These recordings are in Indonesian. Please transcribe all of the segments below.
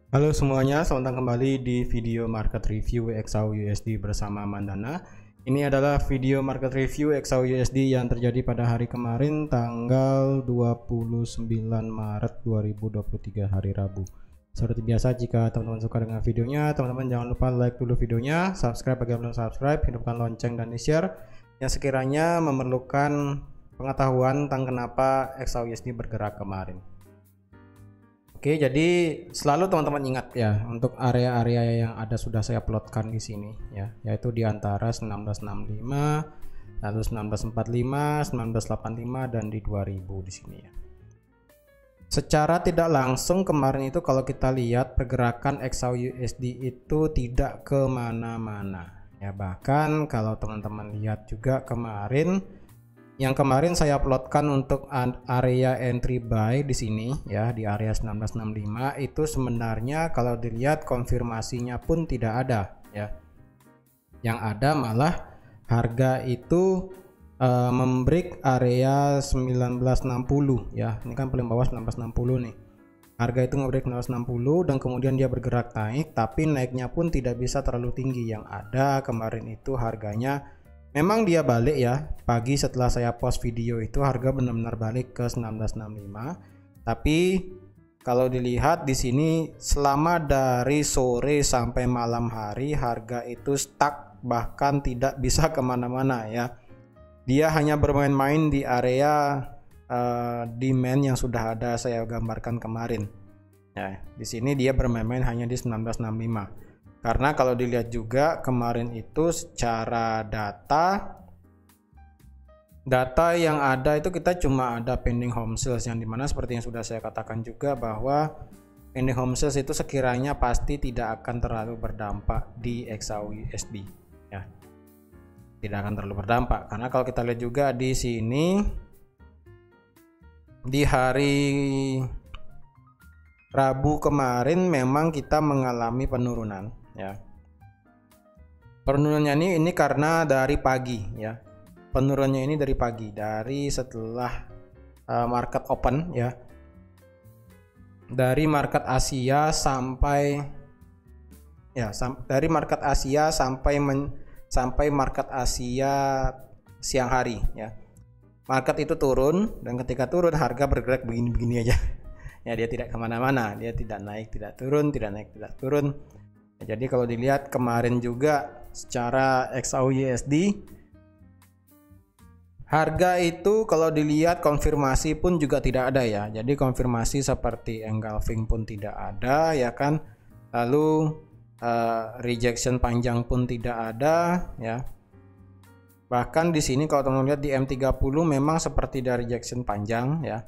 Halo semuanya, selamat datang kembali di video market review XAU USD bersama Mandana. Ini adalah video market review XAU USD yang terjadi pada hari kemarin tanggal 29 Maret 2023 hari Rabu. Seperti biasa, jika teman-teman suka dengan videonya, teman-teman jangan lupa like dulu videonya, subscribe bagi yang belum subscribe, hidupkan lonceng dan di-share yang sekiranya memerlukan pengetahuan tentang kenapa XAU USD bergerak kemarin. Oke, jadi selalu teman-teman ingat ya untuk area-area yang ada sudah saya plotkan di sini ya, yaitu di antara 1965, lalu 1945, 1985 dan di 2000 di sini ya. Secara tidak langsung kemarin itu kalau kita lihat pergerakan XAU USD itu tidak kemana-mana ya, bahkan kalau teman-teman lihat juga kemarin yang kemarin saya plotkan untuk area entry buy di sini ya, di area 1965 itu sebenarnya kalau dilihat konfirmasinya pun tidak ada ya. Yang ada malah harga itu membreak area 1960 ya. Ini kan paling bawah 1960 nih. Harga itu ngebreak 1960 dan kemudian dia bergerak naik, tapi naiknya pun tidak bisa terlalu tinggi. Yang ada kemarin itu harganya memang dia balik ya, pagi setelah saya post video itu harga benar-benar balik ke 1965. Tapi kalau dilihat di sini selama dari sore sampai malam hari harga itu stuck, bahkan tidak bisa kemana-mana ya. Dia hanya bermain-main di area demand yang sudah ada saya gambarkan kemarin. Ya, di sini dia bermain-main hanya di 1965. Karena kalau dilihat juga kemarin itu secara data yang ada itu kita cuma ada pending home sales, yang dimana seperti yang sudah saya katakan juga bahwa pending home sales itu sekiranya pasti tidak akan terlalu berdampak di XAU USD ya. Tidak akan terlalu berdampak karena kalau kita lihat juga di sini di hari Rabu kemarin memang kita mengalami penurunan ya. Penurunannya ini karena dari pagi ya. Penurunannya ini dari pagi, dari setelah market open ya. Dari market Asia sampai ya, dari market Asia sampai market Asia siang hari ya. Market itu turun dan ketika turun harga bergerak begini-begini aja. Ya, dia tidak kemana-mana, dia tidak naik, tidak turun, tidak naik, tidak turun. Jadi kalau dilihat kemarin juga secara XAU USD harga itu kalau dilihat konfirmasi pun juga tidak ada ya. Jadi konfirmasi seperti engulfing pun tidak ada ya kan. Lalu rejection panjang pun tidak ada ya. Bahkan di sini kalau teman-teman lihat di M30 memang seperti dari rejection panjang ya.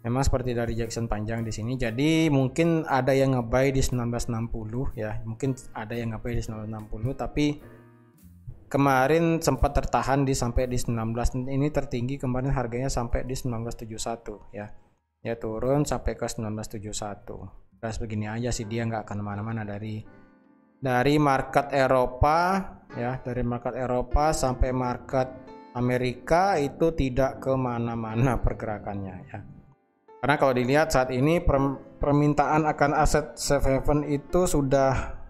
Memang seperti dari rejection panjang di sini. Jadi mungkin ada yang ngebuy di 1960 ya. Mungkin ada yang ngebuy di 1960 tapi kemarin sempat tertahan di sampai di 19. Ini tertinggi kemarin harganya sampai di 1971 ya. Ya turun sampai ke 1971. Terus begini aja sih, dia nggak akan kemana-mana dari market Eropa ya, dari market Eropa sampai market Amerika itu tidak kemana-mana pergerakannya ya. Karena kalau dilihat saat ini permintaan akan aset safe haven itu sudah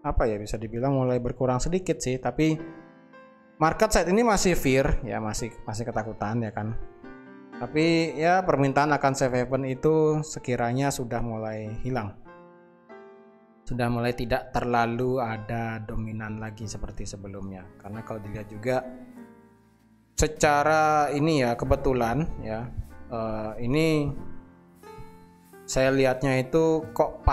apa ya, bisa dibilang mulai berkurang sedikit sih, tapi market saat ini masih fear ya, masih ketakutan ya kan. Tapi ya permintaan akan safe haven itu sekiranya sudah mulai hilang. Sudah mulai tidak terlalu ada dominan lagi seperti sebelumnya. Karena kalau dilihat juga secara ini ya, kebetulan ya, ini saya lihatnya itu kok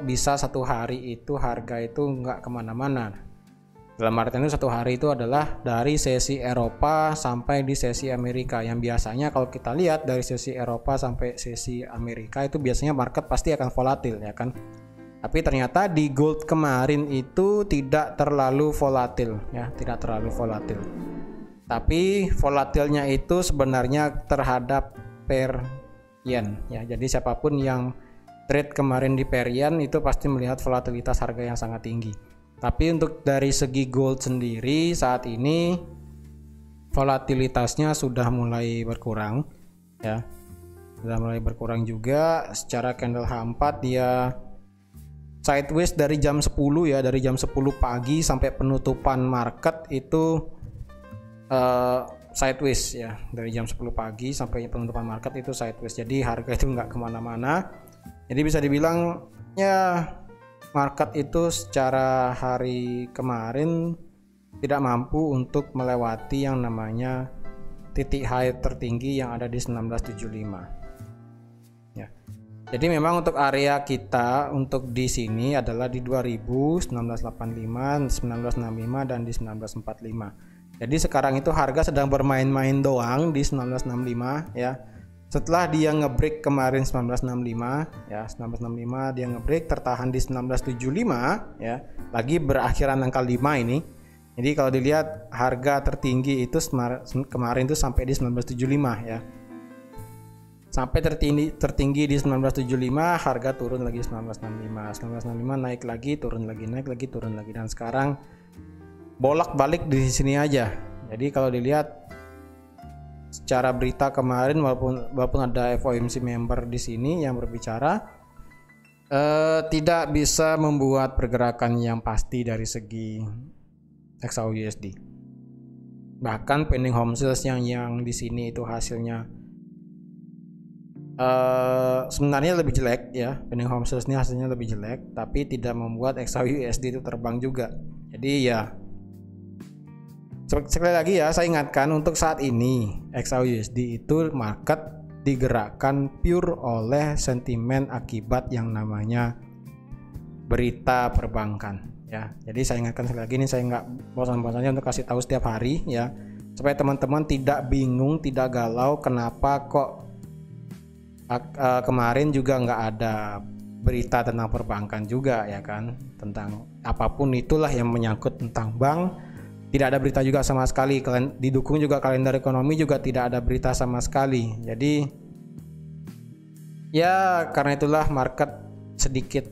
bisa satu hari itu harga itu nggak kemana-mana. Dalam artian itu satu hari itu adalah dari sesi Eropa sampai di sesi Amerika. Yang biasanya kalau kita lihat dari sesi Eropa sampai sesi Amerika itu biasanya market pasti akan volatil ya kan. Tapi ternyata di gold kemarin itu tidak terlalu volatil ya, tidak terlalu volatil. Tapi volatilnya itu sebenarnya terhadap pair yen ya. Jadi siapapun yang trade kemarin di pair yen itu pasti melihat volatilitas harga yang sangat tinggi. Tapi untuk dari segi gold sendiri saat ini volatilitasnya sudah mulai berkurang ya. Sudah mulai berkurang juga. Secara candle H4 dia sideways dari jam 10 ya, dari jam 10 pagi sampai penutupan market itu sideways ya, dari jam 10 pagi sampai penutupan market itu sideways. Jadi harga itu nggak kemana-mana. Jadi bisa dibilang ya market itu secara hari kemarin tidak mampu untuk melewati yang namanya titik high tertinggi yang ada di 1975 ya. Jadi memang untuk area kita untuk di sini adalah di 2000, 1985, 1965 dan di 1945. Jadi sekarang itu harga sedang bermain-main doang di 1965 ya. Setelah dia ngebreak kemarin 1965 ya, 1965 dia ngebreak tertahan di 1975 ya. Lagi berakhiran angka 5 ini. Jadi kalau dilihat harga tertinggi itu kemarin itu sampai di 1975 ya. Sampai tertinggi di 1975, harga turun lagi 1965. 1965 naik lagi, turun lagi, naik lagi, turun lagi, dan sekarang bolak-balik di sini aja. Jadi kalau dilihat secara berita kemarin, walaupun ada FOMC member di sini yang berbicara, tidak bisa membuat pergerakan yang pasti dari segi XAUUSD. Bahkan pending home sales yang di sini itu hasilnya sebenarnya lebih jelek ya. Pending home sales ini hasilnya lebih jelek, tapi tidak membuat XAUUSD itu terbang juga. Jadi ya sekali lagi ya, saya ingatkan untuk saat ini XAUUSD itu market digerakkan pure oleh sentimen akibat yang namanya berita perbankan ya. Jadi saya ingatkan sekali lagi, ini saya nggak bosan-bosannya untuk kasih tahu setiap hari ya, supaya teman-teman tidak bingung, tidak galau kenapa kok kemarin juga nggak ada berita tentang perbankan juga ya kan, tentang apapun itulah yang menyangkut tentang bank, tidak ada berita juga sama sekali. Didukung juga kalender ekonomi juga tidak ada berita sama sekali. Jadi ya karena itulah market sedikit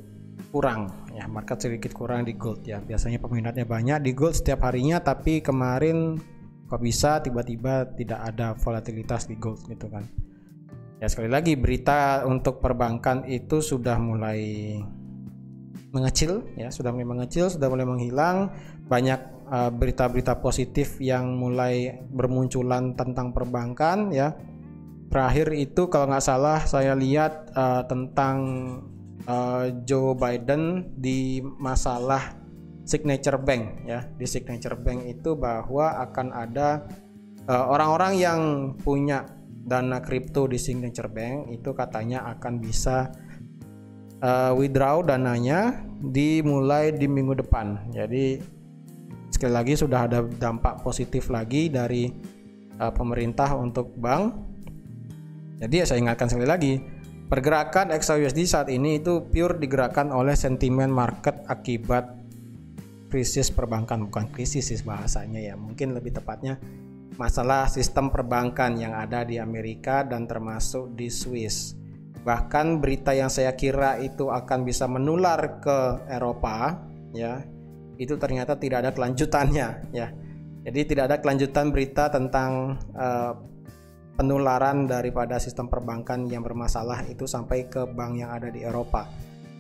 kurang ya, market sedikit kurang di gold ya. Biasanya peminatnya banyak di gold setiap harinya, tapi kemarin kok bisa tiba-tiba tidak ada volatilitas di gold gitu kan. Ya sekali lagi, berita untuk perbankan itu sudah mulai mengecil ya, sudah mulai menghilang. Banyak berita-berita positif yang mulai bermunculan tentang perbankan ya. Terakhir itu kalau nggak salah saya lihat tentang Joe Biden di masalah Signature Bank ya. Di Signature Bank itu bahwa akan ada orang-orang yang punya dana kripto di Signature Bank itu katanya akan bisa withdraw dananya dimulai di minggu depan. Jadi sekali lagi sudah ada dampak positif lagi dari pemerintah untuk bank. Jadi ya saya ingatkan sekali lagi, pergerakan XAUUSD saat ini itu pure digerakkan oleh sentimen market akibat krisis perbankan. Bukan krisis sih bahasanya ya, mungkin lebih tepatnya masalah sistem perbankan yang ada di Amerika dan termasuk di Swiss. Bahkan berita yang saya kira itu akan bisa menular ke Eropa ya, itu ternyata tidak ada kelanjutannya ya. Jadi tidak ada kelanjutan berita tentang penularan daripada sistem perbankan yang bermasalah itu sampai ke bank yang ada di Eropa.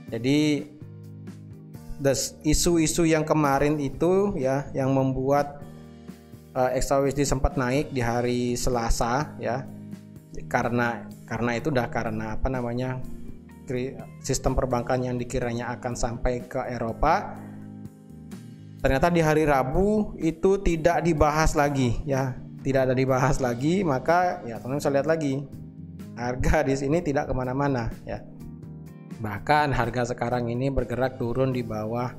Jadi isu-isu yang kemarin itu ya yang membuat XAUUSD sempat naik di hari Selasa ya, karena itu karena apa namanya, sistem perbankan yang dikiranya akan sampai ke Eropa, ternyata di hari Rabu itu tidak dibahas lagi ya, tidak ada dibahas lagi. Maka ya teman-teman bisa lihat lagi harga di sini tidak kemana-mana ya, bahkan harga sekarang ini bergerak turun di bawah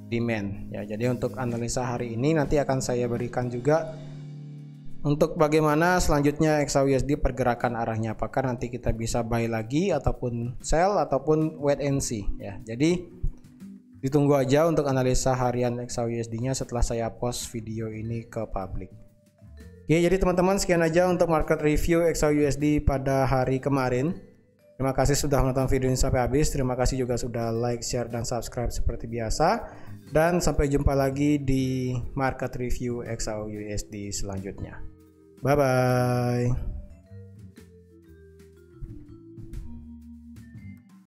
demand ya. Jadi untuk analisa hari ini nanti akan saya berikan juga untuk bagaimana selanjutnya XAUUSD pergerakan arahnya, apakah nanti kita bisa buy lagi ataupun sell ataupun wait and see ya. Jadi ditunggu aja untuk analisa harian XAUUSD-nya setelah saya post video ini ke publik. Oke, jadi teman-teman sekian aja untuk market review XAUUSD pada hari kemarin. Terima kasih sudah menonton video ini sampai habis. Terima kasih juga sudah like, share, dan subscribe seperti biasa. Dan sampai jumpa lagi di market review XAUUSD selanjutnya. Bye-bye.